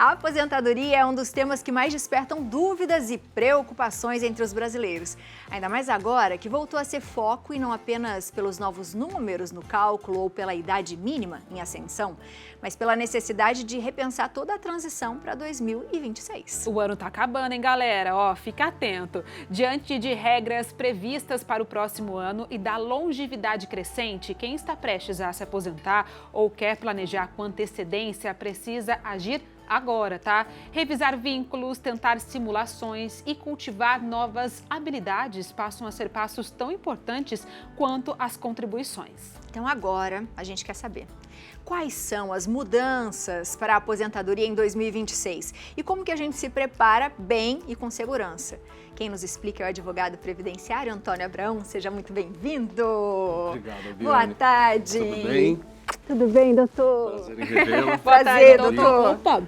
A aposentadoria é um dos temas que mais despertam dúvidas e preocupações entre os brasileiros. Ainda mais agora que voltou a ser foco e não apenas pelos novos números no cálculo ou pela idade mínima em ascensão, mas pela necessidade de repensar toda a transição para 2026. O ano tá acabando, hein, galera? Ó, fica atento. Diante de regras previstas para o próximo ano e da longevidade crescente, quem está prestes a se aposentar ou quer planejar com antecedência precisa agir agora, tá? Revisar vínculos, tentar simulações e cultivar novas habilidades passam a ser passos tão importantes quanto as contribuições. Então agora a gente quer saber quais são as mudanças para a aposentadoria em 2026 e como que a gente se prepara bem e com segurança. Quem nos explica é o advogado previdenciário Antônio Abraão. Seja muito bem-vindo. Obrigado, Biane. Boa tarde. Tudo bem? Tudo bem, doutor? Prazer em revê-la. Prazer, Boa tarde, doutor. Opa,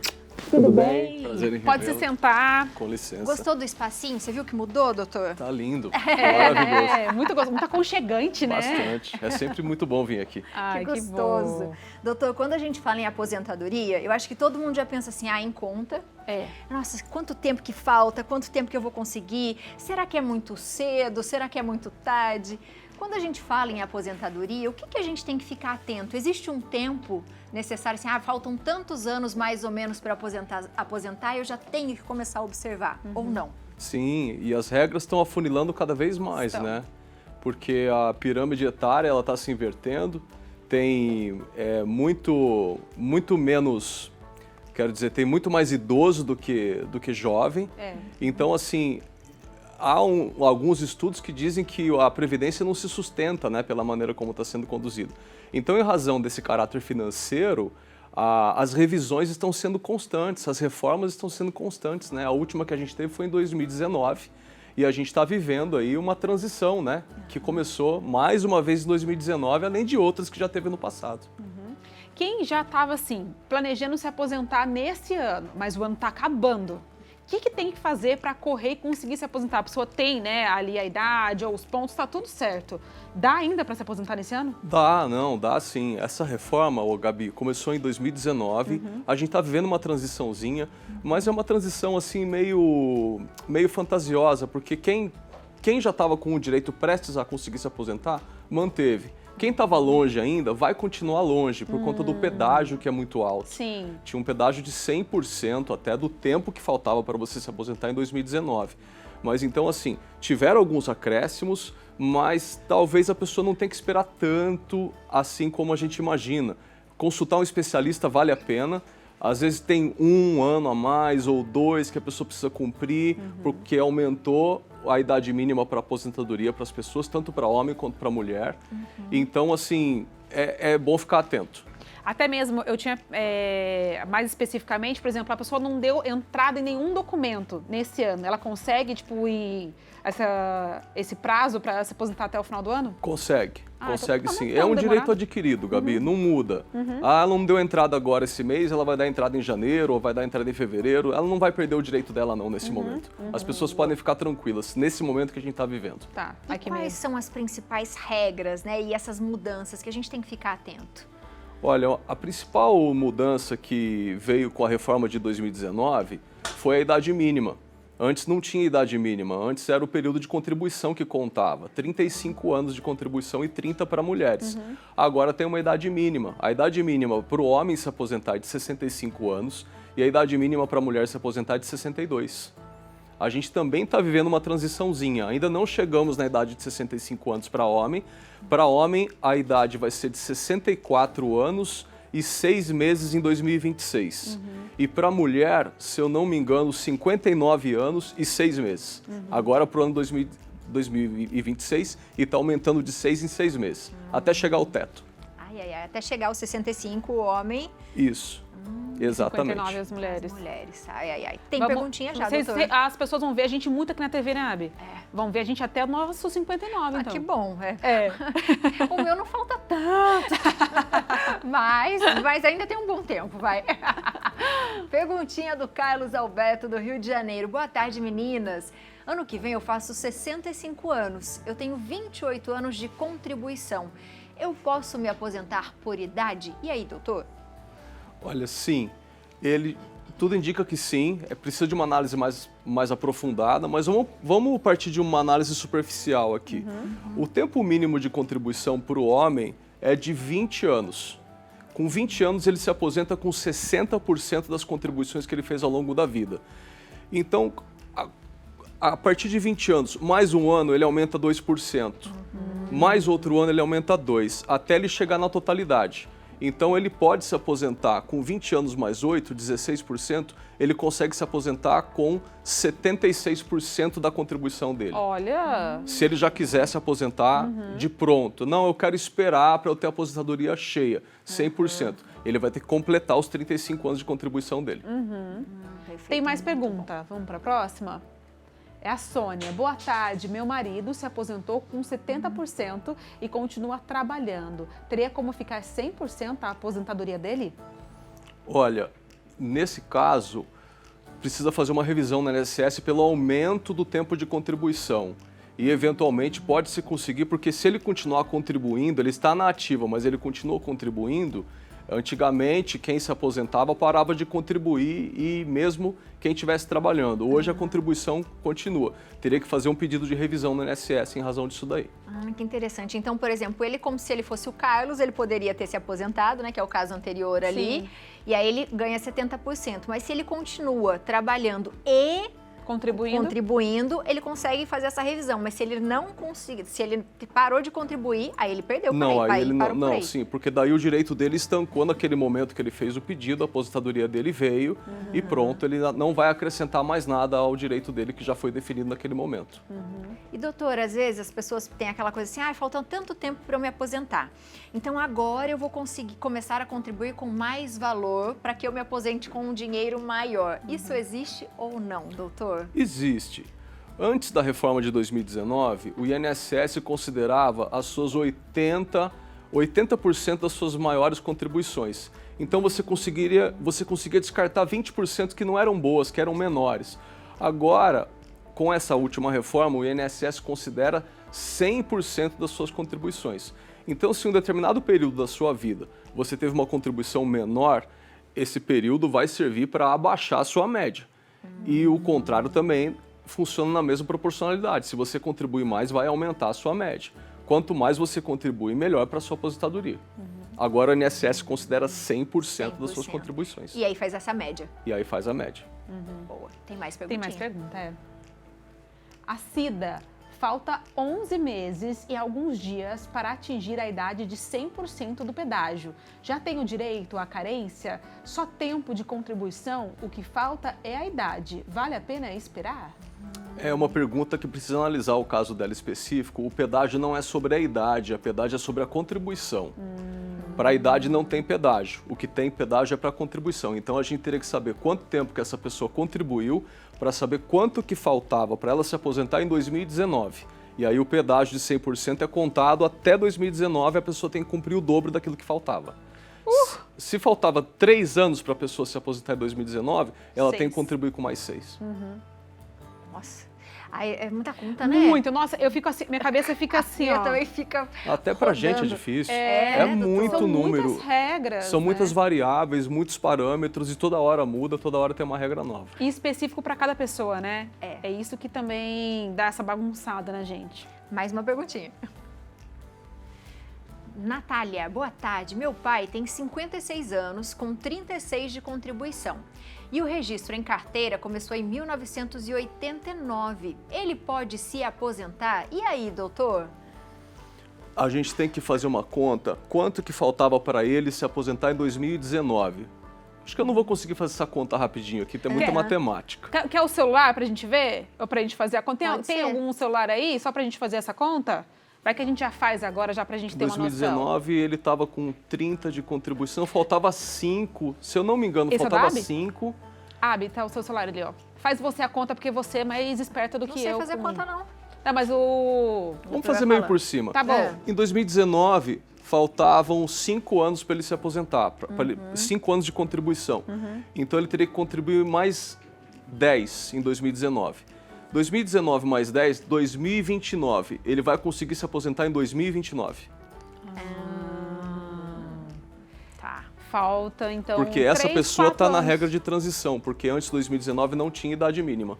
Tudo bem? Prazer em revê-la. pode se sentar. Com licença. Gostou do espacinho? Você viu que mudou, doutor? Tá lindo. Maravilhoso. É, muito gostoso, muito aconchegante, né? Bastante. É sempre muito bom vir aqui. Ai, Que gostoso. bom. Doutor, quando a gente fala em aposentadoria, eu acho que todo mundo já pensa assim, em conta. É. Nossa, quanto tempo que falta? Quanto tempo que eu vou conseguir? Será que é muito cedo? Será que é muito tarde? Quando a gente fala em aposentadoria, o que a gente tem que ficar atento? Existe um tempo necessário, assim, faltam tantos anos mais ou menos para aposentar, eu já tenho que começar a observar, ou não? Sim, e as regras estão afunilando cada vez mais, Estão. né? Porque a pirâmide etária, ela está se invertendo, tem muito menos, quero dizer, tem muito mais idoso do que jovem. É. Então, assim, há alguns estudos que dizem que a Previdência não se sustenta, né, pela maneira como está sendo conduzido. Então, em razão desse caráter financeiro, as revisões estão sendo constantes, as reformas estão sendo constantes, né? A última que a gente teve foi em 2019 e a gente está vivendo aí uma transição, né, que começou mais uma vez em 2019, além de outras que já teve no passado. Quem já estava assim, planejando se aposentar nesse ano, mas o ano está acabando, o que tem que fazer para correr e conseguir se aposentar? A pessoa tem, né, ali a idade ou os pontos, está tudo certo. Dá ainda para se aposentar nesse ano? Dá sim. Essa reforma, Gabi, começou em 2019, a gente está vivendo uma transiçãozinha, mas é uma transição assim meio fantasiosa, porque quem já estava com o direito prestes a conseguir se aposentar, manteve. Quem estava longe ainda vai continuar longe por conta do pedágio que é muito alto. Sim. Tinha um pedágio de 100% até do tempo que faltava para você se aposentar em 2019. Mas então, assim, tiveram alguns acréscimos, mas talvez a pessoa não tenha que esperar tanto assim como a gente imagina. Consultar um especialista vale a pena. Às vezes tem 1 ano a mais ou 2 que a pessoa precisa cumprir, porque aumentou a idade mínima para aposentadoria para as pessoas, tanto para homem quanto para mulher. Então, assim, é bom ficar atento. Até mesmo, eu tinha, mais especificamente, por exemplo, a pessoa não deu entrada em nenhum documento nesse ano. Ela consegue, tipo, esse prazo para se aposentar até o final do ano? Consegue então sim. não É um demorar. direito adquirido, Gabi, não muda. Ela não deu entrada agora esse mês, ela vai dar entrada em janeiro ou vai dar entrada em fevereiro. Ela não vai perder o direito dela não nesse momento. As pessoas podem ficar tranquilas nesse momento que a gente está vivendo. Tá. E Aqui quais mesmo. são as principais regras, né, e essas mudanças que a gente tem que ficar atento? Olha, a principal mudança que veio com a reforma de 2019 foi a idade mínima. Antes não tinha idade mínima, antes era o período de contribuição que contava, 35 anos de contribuição e 30 para mulheres. Agora tem uma idade mínima. A idade mínima para o homem se aposentar é de 65 anos e a idade mínima para a mulher se aposentar é de 62. A gente também está vivendo uma transiçãozinha, ainda não chegamos na idade de 65 anos para homem. Para homem, a idade vai ser de 64 anos e 6 meses em 2026. E para mulher, se eu não me engano, 59 anos e 6 meses. Agora para o ano 2026 e está aumentando de 6 em 6 meses, até chegar ao teto. Até chegar aos 65, o homem... Isso, exatamente. 59 as mulheres. As mulheres. Tem perguntinha já, doutor? As pessoas vão ver a gente muito aqui na TV, né, Abi? Vão ver a gente até o nosso 59, então. Que bom. É. O meu não falta tanto, mas ainda tem um bom tempo, vai. Perguntinha do Carlos Alberto, do Rio de Janeiro. Boa tarde, meninas. Ano que vem eu faço 65 anos. Eu tenho 28 anos de contribuição. Eu posso me aposentar por idade? E aí, doutor? Olha, sim. Tudo indica que sim, precisa de uma análise mais aprofundada, mas vamos partir de uma análise superficial aqui. O tempo mínimo de contribuição para o homem é de 20 anos. Com 20 anos, ele se aposenta com 60% das contribuições que ele fez ao longo da vida. Então, a partir de 20 anos, mais um ano, ele aumenta 2%. Mais outro ano, ele aumenta 2%, até ele chegar na totalidade. Então, ele pode se aposentar com 20 anos mais 8, 16%, ele consegue se aposentar com 76% da contribuição dele. Olha! Se ele já quiser se aposentar de pronto. Não, eu quero esperar para eu ter a aposentadoria cheia, 100%. Ele vai ter que completar os 35 anos de contribuição dele. Tem mais pergunta? Vamos para a próxima? É a Sônia. Boa tarde, meu marido se aposentou com 70% e continua trabalhando. Teria como ficar 100% a aposentadoria dele? Olha, nesse caso, precisa fazer uma revisão na INSS pelo aumento do tempo de contribuição. E, eventualmente, pode-se conseguir, porque se ele continuar contribuindo, ele está na ativa, mas ele continua contribuindo, antigamente, quem se aposentava parava de contribuir e mesmo quem estivesse trabalhando. Hoje a contribuição continua. Teria que fazer um pedido de revisão no INSS em razão disso daí. Que interessante. Então, por exemplo, ele, como se ele fosse o Carlos, ele poderia ter se aposentado, né, que é o caso anterior ali, e aí ele ganha 70%. Mas se ele continua trabalhando e contribuindo, ele consegue fazer essa revisão. Mas se ele não conseguir, se ele parou de contribuir, aí ele perdeu. Sim, porque daí o direito dele estancou naquele momento que ele fez o pedido, a aposentadoria dele veio e pronto, ele não vai acrescentar mais nada ao direito dele que já foi definido naquele momento. E doutor, às vezes as pessoas têm aquela coisa assim, falta tanto tempo para eu me aposentar. Então agora eu vou conseguir começar a contribuir com mais valor para que eu me aposente com um dinheiro maior. Isso existe ou não, doutor? Existe. Antes da reforma de 2019, o INSS considerava as suas 80% das suas maiores contribuições. Então você conseguia descartar 20% que não eram boas, que eram menores. Agora, com essa última reforma, o INSS considera 100% das suas contribuições. Então, se em um determinado período da sua vida você teve uma contribuição menor, esse período vai servir para abaixar a sua média. E o contrário também funciona na mesma proporcionalidade. Se você contribui mais, vai aumentar a sua média. Quanto mais você contribui, melhor para a sua aposentadoria. Agora o INSS considera 100% das suas contribuições. E aí faz essa média. E aí faz a média. Boa. Tem mais perguntinha? Tem mais pergunta, A Cida. Falta 11 meses e alguns dias para atingir a idade de 100% do pedágio. Já tenho direito à carência? Só tempo de contribuição? O que falta é a idade. Vale a pena esperar? É uma pergunta que precisa analisar o caso dela específico. O pedágio não é sobre a idade, a pedágio é sobre a contribuição. Para a idade não tem pedágio, o que tem pedágio é para a contribuição. Então a gente teria que saber quanto tempo que essa pessoa contribuiu para saber quanto que faltava para ela se aposentar em 2019. E aí o pedágio de 100% é contado até 2019, a pessoa tem que cumprir o dobro daquilo que faltava. Se faltava 3 anos para a pessoa se aposentar em 2019, ela tem que contribuir com mais 6. Nossa. Ai, é muita conta, né? Muito. Nossa, eu fico assim, minha cabeça fica assim, ó. Também fica Até pra gente é difícil. É muito São número. Muitas regras. São muitas né? variáveis, muitos parâmetros e toda hora muda, toda hora tem uma regra nova. E específico para cada pessoa, né? É. É isso que também dá essa bagunçada na gente. Mais uma perguntinha. Natália, boa tarde. Meu pai tem 56 anos, com 36 de contribuição. E o registro em carteira começou em 1989. Ele pode se aposentar? E aí, doutor? A gente tem que fazer uma conta, quanto que faltava para ele se aposentar em 2019. Acho que eu não vou conseguir fazer essa conta rapidinho aqui, tem muita matemática. Quer o celular pra gente ver? Ou pra gente fazer a conta? Tem ser. algum celular aí, só pra gente fazer essa conta? Vai que a gente já faz agora, já pra gente ter uma noção. Em 2019 ele estava com 30 de contribuição, faltava 5, se eu não me engano, Esse faltava é da 5. Abi, tá o seu celular ali, ó. Faz você a conta, porque você é mais esperta do que eu. Não sei fazer conta, não. Não, mas o... Vamos fazer meio por cima. Tá bom. Em 2019, faltavam 5 anos para ele se aposentar, 5 anos de contribuição. Então ele teria que contribuir mais 10 em 2019. 2019 mais 10, 2029. Ele vai conseguir se aposentar em 2029. Tá. falta, então, Porque essa 3, pessoa 4 está na anos. regra de transição, porque antes de 2019 não tinha idade mínima.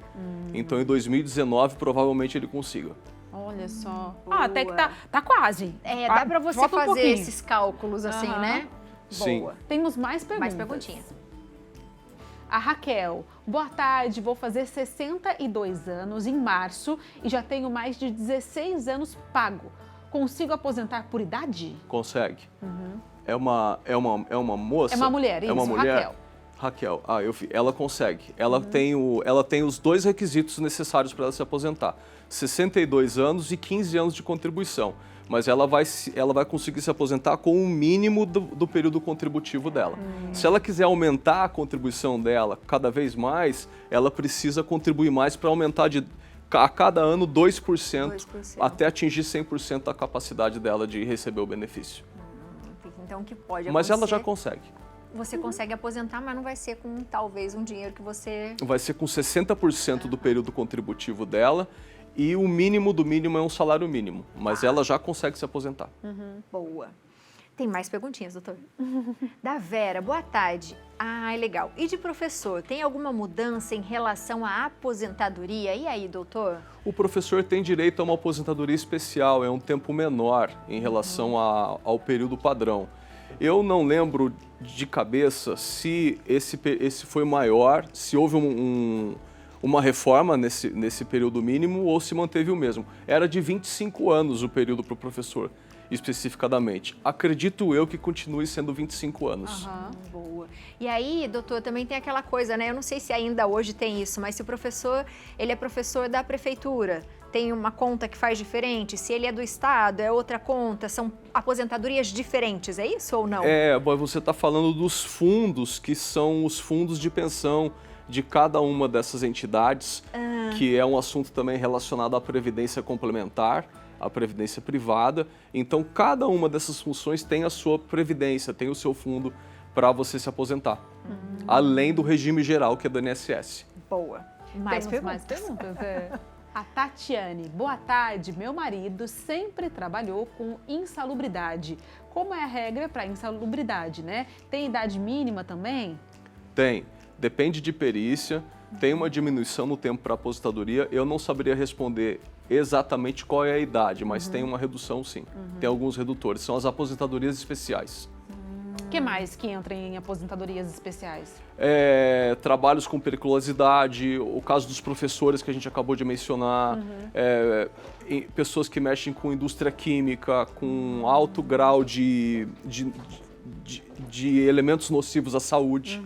Então, em 2019, provavelmente ele consiga. Olha só. Boa. Até que tá quase. Dá para você Falta um fazer pouquinho. esses cálculos assim, Aham. né? Sim. Boa. Temos mais perguntas. Mais perguntinhas. A Raquel, boa tarde, vou fazer 62 anos em março e já tenho mais de 16 anos pago. Consigo aposentar por idade? Consegue. É uma moça? É uma mulher, É isso, uma mulher? Raquel. Raquel, ela consegue. Ela tem os 2 requisitos necessários para ela se aposentar. 62 anos e 15 anos de contribuição. Mas ela vai conseguir se aposentar com o mínimo do período contributivo dela. Se ela quiser aumentar a contribuição dela cada vez mais, ela precisa contribuir mais para aumentar a cada ano 2%, 2%. até atingir 100% da capacidade dela de receber o benefício. Então, o que pode acontecer? Mas ela já consegue. Você consegue aposentar, mas não vai ser com talvez um dinheiro que você... Vai ser com 60% do período contributivo dela e o mínimo do mínimo é um salário mínimo. Mas ela já consegue se aposentar. Boa. Tem mais perguntinhas, doutor? Da Vera, boa tarde. Ah, legal. E de professor, tem alguma mudança em relação à aposentadoria? E aí, doutor? O professor tem direito a uma aposentadoria especial, é um tempo menor em relação ao período padrão. Eu não lembro de cabeça se esse foi maior, se houve uma reforma nesse período mínimo ou se manteve o mesmo. Era de 25 anos o período para o professor, especificadamente. Acredito eu que continue sendo 25 anos. Boa. E aí, doutor, também tem aquela coisa, né? Eu não sei se ainda hoje tem isso, mas se o professor, ele é professor da prefeitura, tem uma conta que faz diferente, se ele é do estado, é outra conta, são aposentadorias diferentes, é isso ou não? Você está falando dos fundos, que são os fundos de pensão de cada uma dessas entidades, que é um assunto também relacionado à previdência complementar, à previdência privada. Então, cada uma dessas funções tem a sua previdência, tem o seu fundo para você se aposentar, além do regime geral, que é do INSS. Boa. Mais perguntas? A Tatiane, boa tarde. Meu marido sempre trabalhou com insalubridade. Como é a regra para insalubridade, né? Tem idade mínima também? Tem. Depende de perícia. Tem uma diminuição no tempo para aposentadoria. Eu não saberia responder exatamente qual é a idade, mas tem uma redução sim. Tem alguns redutores. São as aposentadorias especiais. O que mais que entra em aposentadorias especiais? Trabalhos com periculosidade, o caso dos professores que a gente acabou de mencionar, pessoas que mexem com indústria química, com alto grau de elementos nocivos à saúde.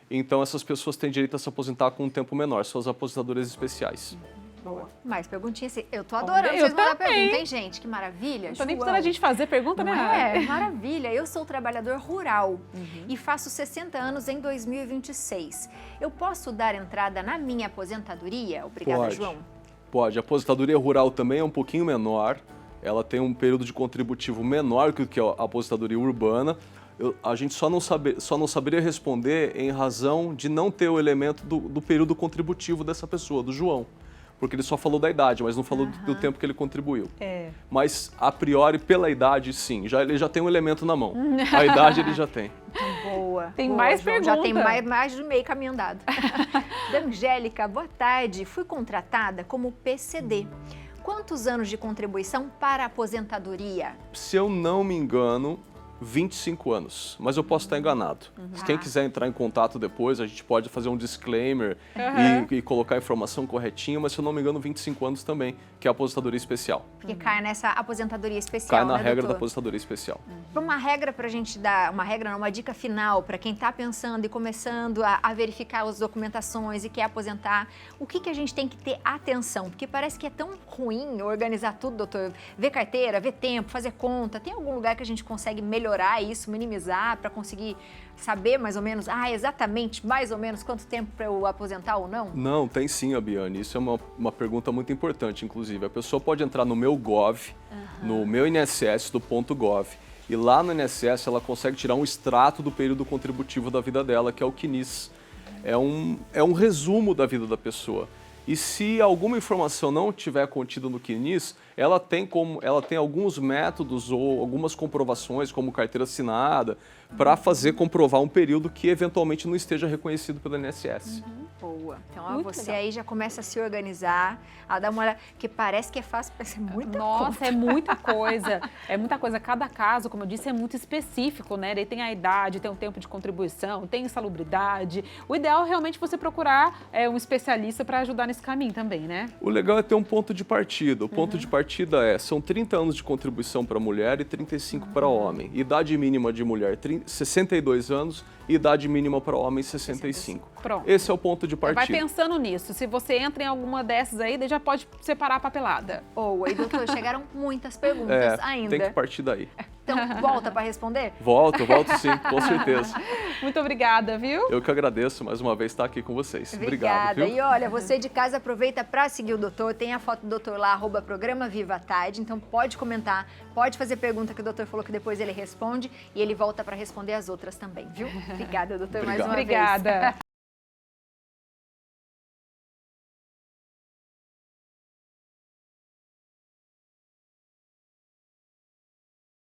Então, essas pessoas têm direito a se aposentar com um tempo menor, são as aposentadorias especiais. Boa. Mais perguntinhas? Eu tô adorando Eu vocês mandar também. pergunta, hein, gente? Que maravilha. Não tô nem João. precisando a gente fazer pergunta, Não né? é? Maravilha. Eu sou trabalhador rural e faço 60 anos em 2026. Eu posso dar entrada na minha aposentadoria? Obrigada, Pode. João. Pode. A aposentadoria rural também é um pouquinho menor. Ela tem um período de contributivo menor que a aposentadoria urbana. A gente só não saberia responder em razão de não ter o elemento do período contributivo dessa pessoa, do João. Porque ele só falou da idade, mas não falou do tempo que ele contribuiu. Mas, a priori, pela idade, sim. Ele já tem um elemento na mão. A idade ele já tem. Boa. Tem Boa, mais João. Já tem pergunta? mais de meio caminho andado. Da Angélica, boa tarde. Fui contratada como PCD. Quantos anos de contribuição para a aposentadoria? Se eu não me engano, 25 anos, mas eu posso estar enganado. Quem quiser entrar em contato depois, a gente pode fazer um disclaimer e colocar a informação corretinha, mas se eu não me engano, 25 anos também, que é a aposentadoria especial. Porque cai nessa aposentadoria especial, Cai na né, regra da doutor? aposentadoria especial. Uma regra para a gente dar, uma dica final para quem está pensando e começando a verificar as documentações e quer aposentar, o que a gente tem que ter atenção? Porque parece que é tão ruim organizar tudo, doutor. Ver carteira, ver tempo, fazer conta. Tem algum lugar que a gente consegue melhorar isso, minimizar, para conseguir saber mais ou menos, exatamente, mais ou menos, quanto tempo para eu aposentar ou não? Não, tem sim, Abiane. Isso é uma pergunta muito importante, inclusive. A pessoa pode entrar no meu Gov, no meu INSS, do .gov, e lá no INSS ela consegue tirar um extrato do período contributivo da vida dela, que é o CNIS. É um resumo da vida da pessoa. E se alguma informação não tiver contida no CNIS, ela tem alguns métodos ou algumas comprovações, como carteira assinada, para comprovar um período que eventualmente não esteja reconhecido pelo INSS. Boa. Então, Muito você legal. aí já começa a se organizar, a dar uma olhada, que parece que é fácil, parece muita Nossa, conta. é muita coisa. É muita coisa. Cada caso, como eu disse, é muito específico, né? Daí tem a idade, tem o tempo de contribuição, tem insalubridade. O ideal é realmente você procurar um especialista para ajudar nesse caminho também, né? O legal é ter um ponto de partida. O ponto de partida são 30 anos de contribuição para mulher e 35 para homem. Idade mínima de mulher, 62 anos, e idade mínima para homem, 65. Pronto. Esse é o ponto de partida. Vai pensando nisso. Se você entra em alguma dessas aí, daí já pode separar a papelada. Boa. E, doutor, chegaram muitas perguntas ainda. Tem que partir daí. Então, volta para responder? Volto sim, com certeza. Muito obrigada, viu? Eu que agradeço mais uma vez estar aqui com vocês. Obrigado, Obrigada. viu? E olha, você de casa aproveita para seguir o doutor, tem a foto do doutor lá, @programa Viva à Tarde, então pode comentar, pode fazer pergunta que o doutor falou que depois ele responde e ele volta para responder as outras também, viu? Obrigada, doutor, mais uma vez. Obrigada.